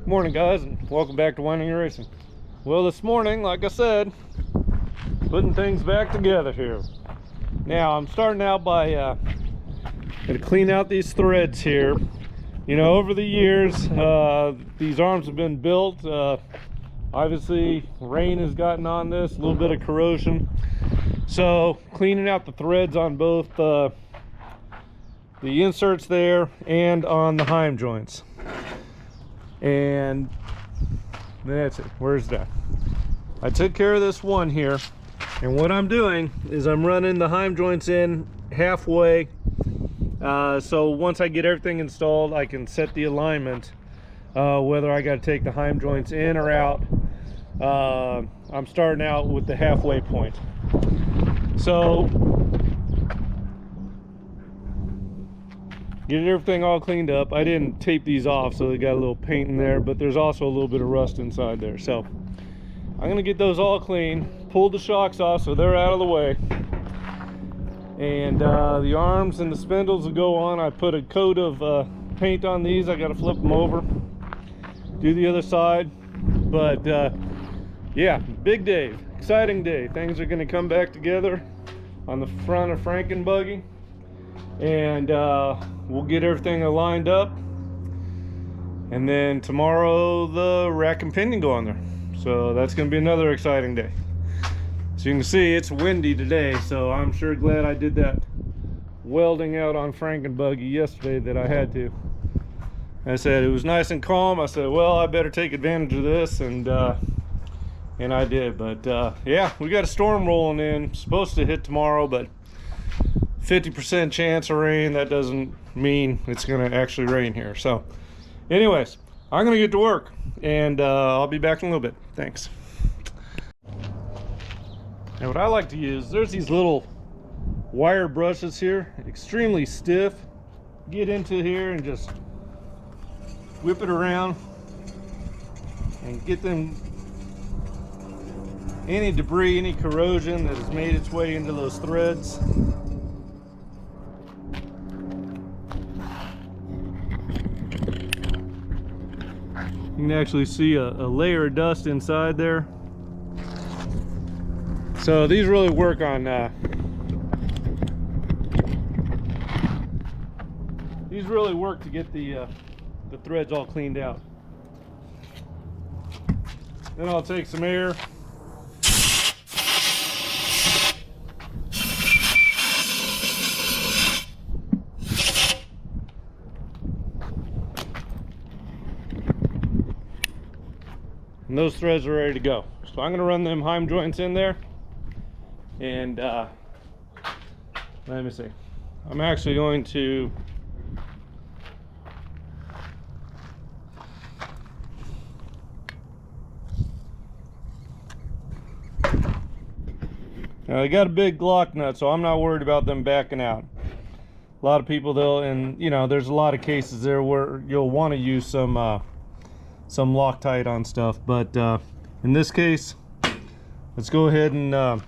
Morning guys, and welcome back to Winding and Racing. Well, this morning, like I said, putting things back together here. Now I'm starting out by gonna clean out these threads here. You know, over the years these arms have been built, obviously rain has gotten on this, a little bit of corrosion, so cleaning out the threads on both the inserts there and on the heim joints. And that's it. Where's that? I took care of this one here, and what I'm doing is I'm running the heim joints in halfway, so once I get everything installed I can set the alignment, whether I got to take the heim joints in or out. I'm starting out with the halfway point, so get everything all cleaned up. I didn't tape these off, so they got a little paint in there, but there's also a little bit of rust inside there. So I'm gonna get those all clean, pull the shocks off so they're out of the way, and the arms and the spindles will go on. I put a coat of paint on these. I got to flip them over, do the other side. But yeah, big day, exciting day. Things are gonna come back together on the front of Frankenbuggy, and we'll get everything lined up, and then tomorrow the rack and pinion go on there. So that's going to be another exciting day. So you can see it's windy today, so I'm sure glad I did that welding out on Frankenbuggy yesterday that I had to. I said it was nice and calm. I said, well, I better take advantage of this, and I did. But yeah, we got a storm rolling in, supposed to hit tomorrow, but 50% chance of rain. That doesn't mean it's going to actually rain here. So anyways, I'm going to get to work, and I'll be back in a little bit. Thanks. Now what I like to use, there's these little wire brushes here, extremely stiff. Get into here and just whip it around and get them, any debris, any corrosion that has made its way into those threads. You can actually see a layer of dust inside there. So these really work on these really work to get the threads all cleaned out. Then I'll take some air, and those threads are ready to go. So I'm going to run them heim joints in there, and let me see. I'm actually going to now they got a big Glock nut, so I'm not worried about them backing out. A lot of people, they'll, and you know, there's a lot of cases there where you'll want to use some Loctite on stuff, but in this case, let's go ahead and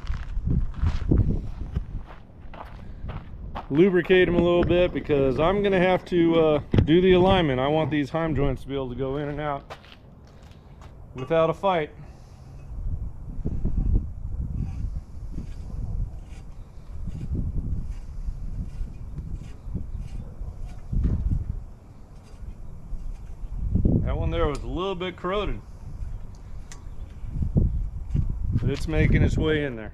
lubricate them a little bit, because I'm gonna have to do the alignment. I want these heim joints to be able to go in and out without a fight. That one there was a little bit corroded, but it's making its way in there.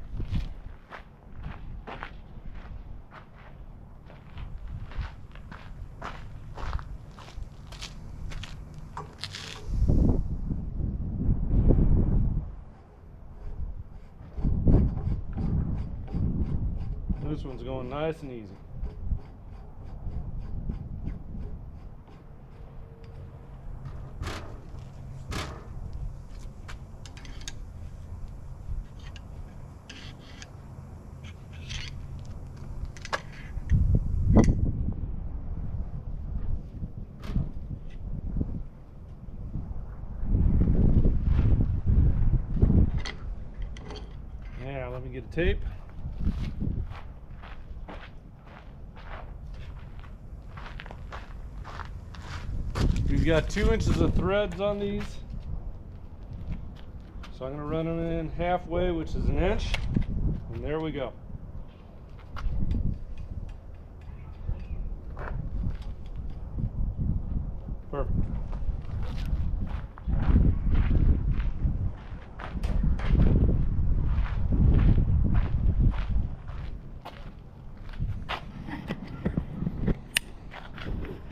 This one's going nice and easy. Now let me get a tape. We've got 2 inches of threads on these. So I'm going to run them in halfway, which is 1 inch. And there we go. Perfect.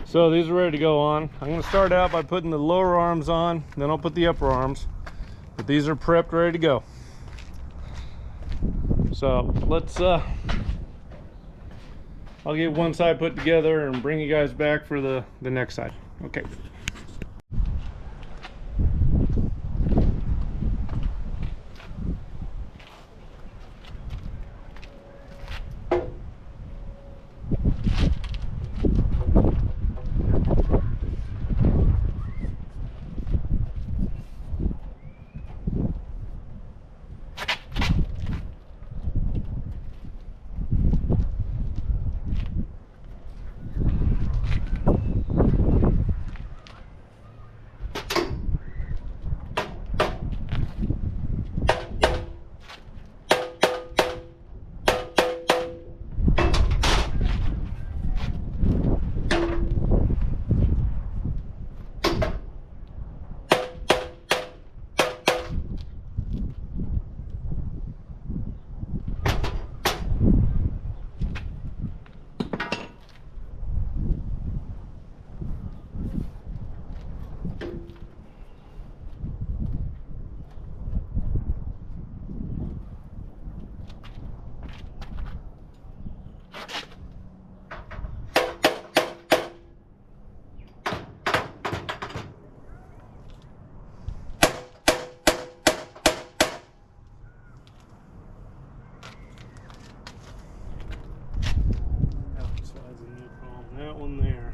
So these are ready to go on. I'm going to start out by putting the lower arms on, then I'll put the upper arms. But these are prepped, ready to go. So let's, I'll get one side put together and bring you guys back for the next side. Okay. That one there.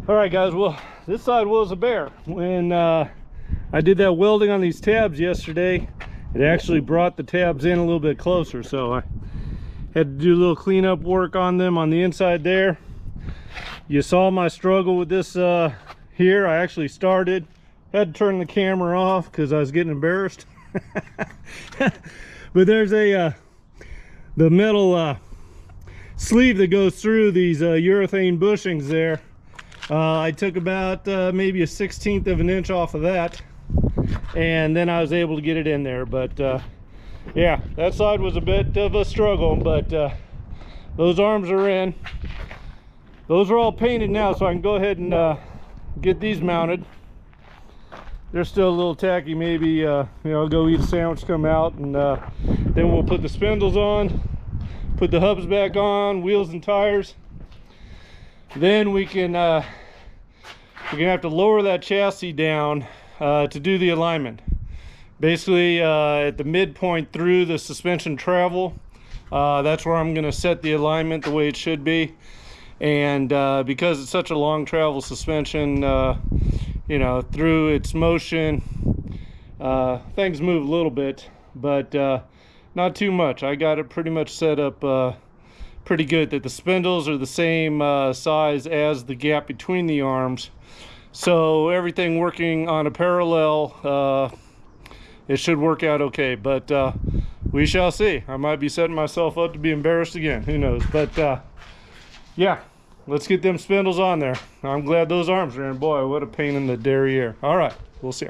All right, guys, well, this side was a bear. When I did that welding on these tabs yesterday, it actually brought the tabs in a little bit closer, so I had to do a little cleanup work on them on the inside there. You saw my struggle with this here. I actually started, had to turn the camera off because I was getting embarrassed. But there's a the metal sleeve that goes through these urethane bushings there. I took about maybe a 1/16 of an inch off of that, and then I was able to get it in there. But yeah, that side was a bit of a struggle, but those arms are in. Those are all painted now, so I can go ahead and get these mounted. They're still a little tacky. Maybe you know, I'll go eat a sandwich, come out, and then we'll put the spindles on, put the hubs back on, wheels and tires. Then we can we're gonna have to lower that chassis down to do the alignment. Basically, at the midpoint through the suspension travel, that's where I'm gonna set the alignment the way it should be. And because it's such a long travel suspension, you know, through its motion, things move a little bit, but not too much. I got it pretty much set up pretty good, that the spindles are the same size as the gap between the arms, so everything working on a parallel, it should work out okay. But we shall see. I might be setting myself up to be embarrassed again, who knows. But yeah, let's get them spindles on there. I'm glad those arms are in. Boy, what a pain in the derriere. All right, we'll see.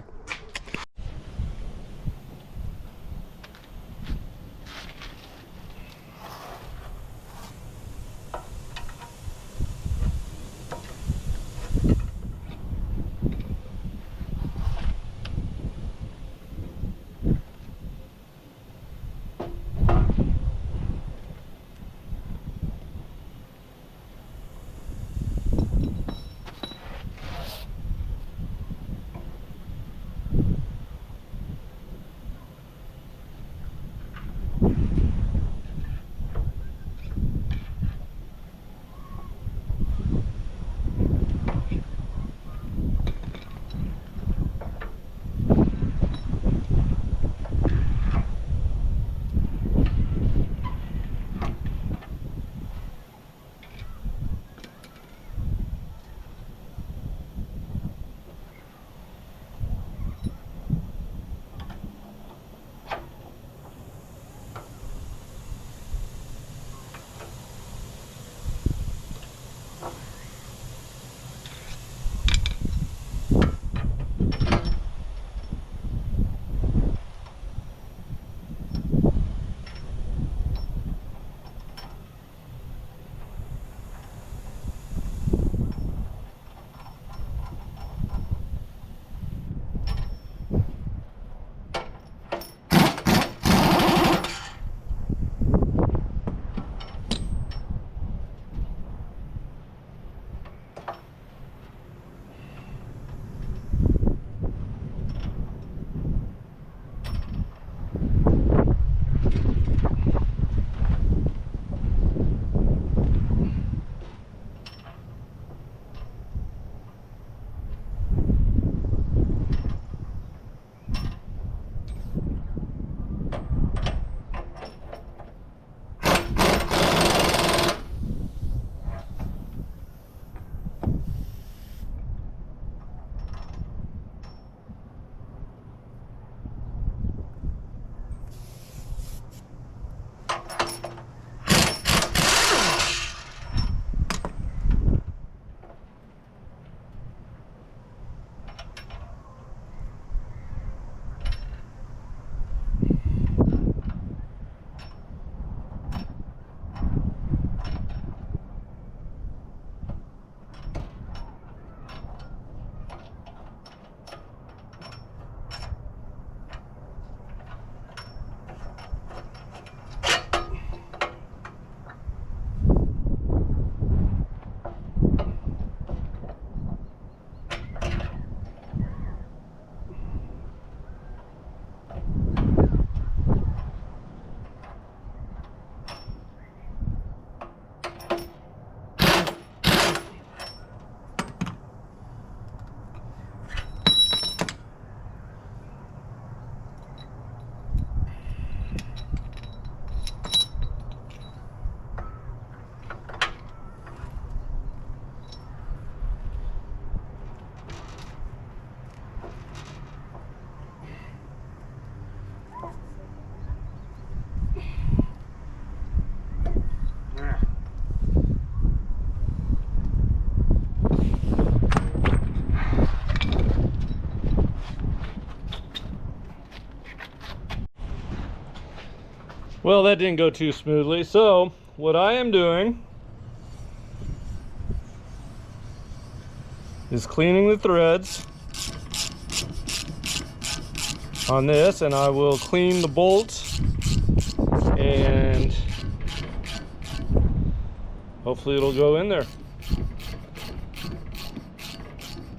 Well, that didn't go too smoothly. So what I am doing is cleaning the threads on this, and I will clean the bolts, and hopefully it'll go in there.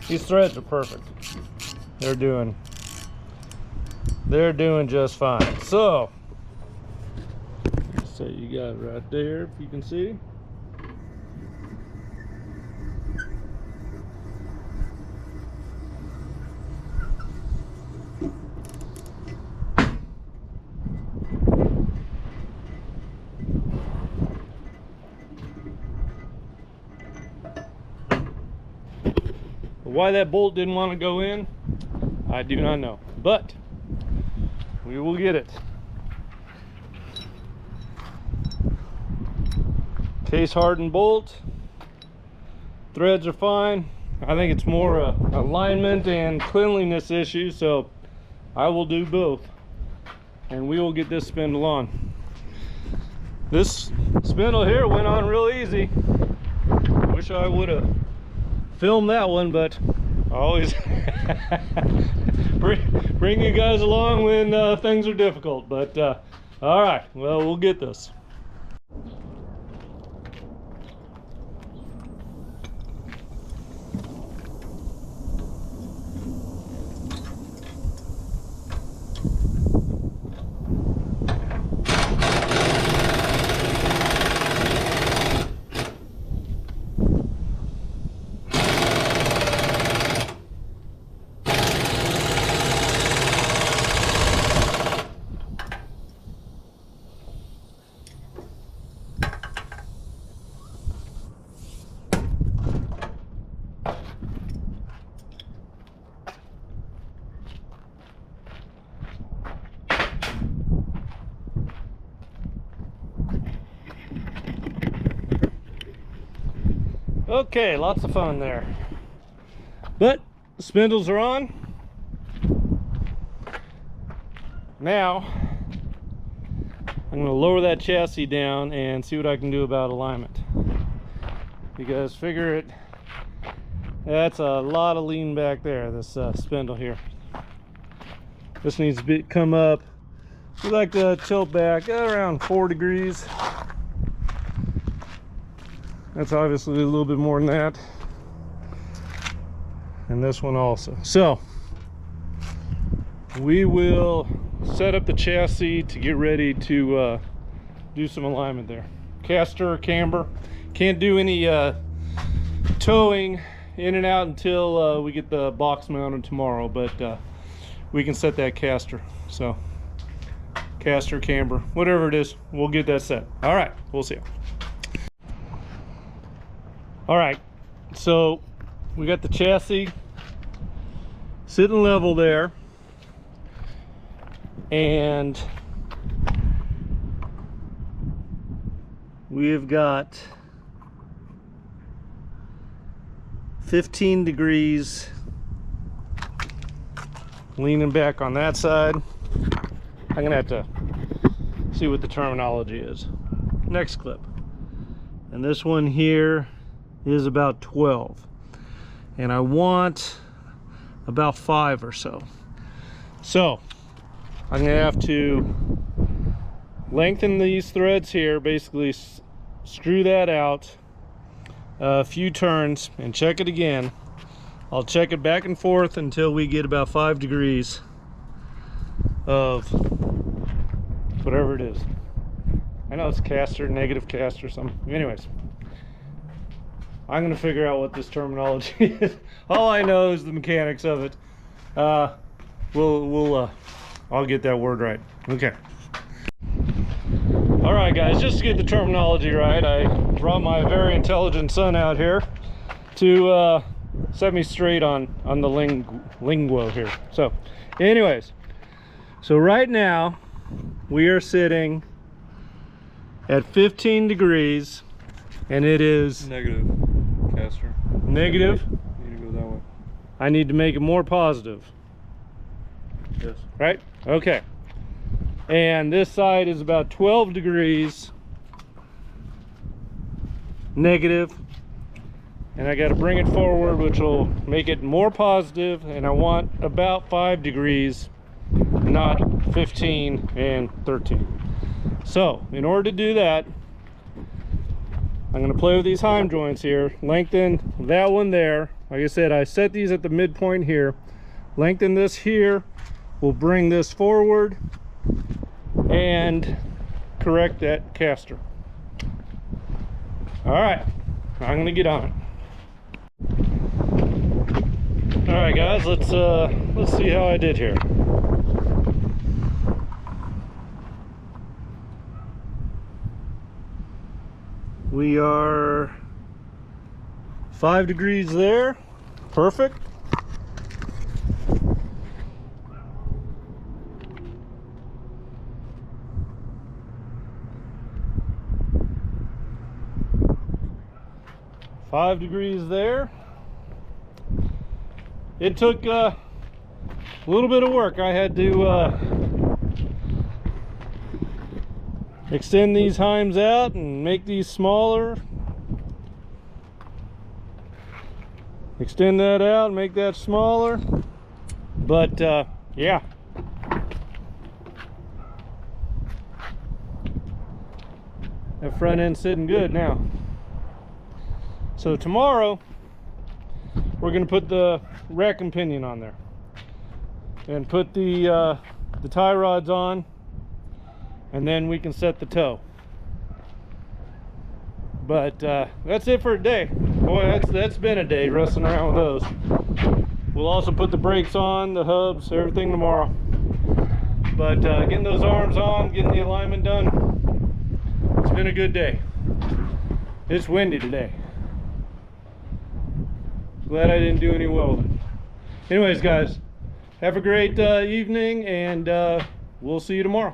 These threads are perfect. They're doing just fine. So you got it right there, if you can see. Why that bolt didn't want to go in, I do not know, but we will get it. Case hardened bolt, threads are fine. I think it's more a alignment and cleanliness issue, so I will do both, and we will get this spindle on. This spindle here went on real easy. Wish I would have filmed that one, but I always bring you guys along when things are difficult. But all right, well, we'll get this. Okay, lots of fun there. But the spindles are on. Now I'm going to lower that chassis down and see what I can do about alignment. Because figure it, that's a lot of lean back there, this spindle here. This needs to come up. We like to tilt back around 4 degrees. That's obviously a little bit more than that. And this one also. So we will set up the chassis to get ready to do some alignment there. Caster, camber. Can't do any towing in and out until we get the box mounted tomorrow, but we can set that caster. So caster, camber, whatever it is, we'll get that set. All right, we'll see you. All right, so we got the chassis sitting level there, and we've got 15 degrees leaning back on that side. I'm gonna have to see what the terminology is. Next clip. And this one here is about 12, and I want about 5 or so. So I'm gonna have to lengthen these threads here, basically screw that out a few turns and check it again. I'll check it back and forth until we get about 5 degrees of whatever it is. I know it's caster, negative caster, something. Anyways, I'm gonna figure out what this terminology is. All I know is the mechanics of it. I'll get that word right. Okay. All right, guys, just to get the terminology right, I brought my very intelligent son out here to set me straight on the lingo here. So anyways, so right now we are sitting at 15 degrees, and it is negative caster. Negative? You need to go that way. I need to make it more positive. Yes. Right? Okay. and this side is about 12 degrees negative, and I got to bring it forward, which will make it more positive, and I want about 5 degrees, not 15 and 13. So in order to do that, I'm going to play with these heim joints here, lengthen that one there. Like I said, I set these at the midpoint here, lengthen this here, we'll bring this forward and correct that caster. All right, I'm gonna get on it. All right, guys, let's see how I did here. We are 5 degrees there, perfect. Five degrees there. It took a little bit of work. I had to extend these heims out and make these smaller. Extend that out, make that smaller. But yeah. That front end's sitting good now. So tomorrow we're going to put the rack and pinion on there and put the tie rods on, and then we can set the toe. But that's it for a day. Boy, that's been a day wrestling around with those. We'll also put the brakes on, the hubs, everything tomorrow. But getting those arms on, getting the alignment done, it's been a good day. It's windy today. Glad I didn't do any welding. Anyways, guys, have a great evening, and we'll see you tomorrow.